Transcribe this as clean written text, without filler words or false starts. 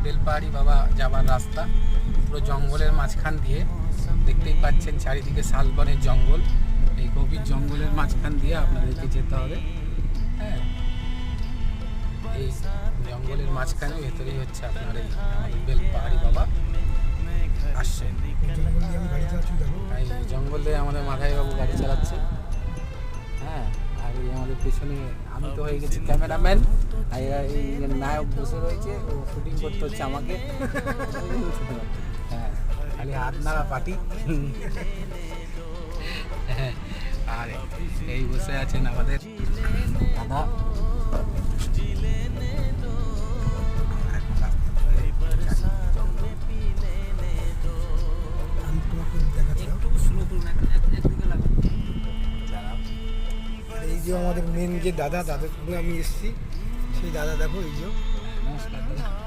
বেলপাহাড়ি বাবা যাবার রাস্তা, পুরো জঙ্গলের মাঝখান দিয়ে। দেখতেই পাচ্ছেন চারিদিকে শালবনের জঙ্গল। এই গভীর জঙ্গলের মাঝখান দিয়ে আপনাদেরকে যেতে হবে। হ্যাঁ, এই জঙ্গলের মাঝখানে ভেতরেই হচ্ছে আপনার এই আমাদের বেলপাহাড়ি বাবা আসছেন। এই জঙ্গল দিয়ে আমাদের মাথায় বাবু গাড়ি চালাচ্ছে। হ্যাঁ, আর এই আমাদের পেছনে আমি তো হয়ে গেছি ক্যামেরাম্যান, আর এই নায়ক বসে রয়েছে, ও শুটিং করতে হচ্ছে আমাকে। হ্যাঁ, খালি হাত নাড়া পাটি। হ্যাঁ, আর এই বসে আছেন আমাদের দাদা। এই যে আমাদের মেন যে দাদা, দাদার আমি এসেছি, সেই দাদা দেখো, এই যে নমস্কার দাদা।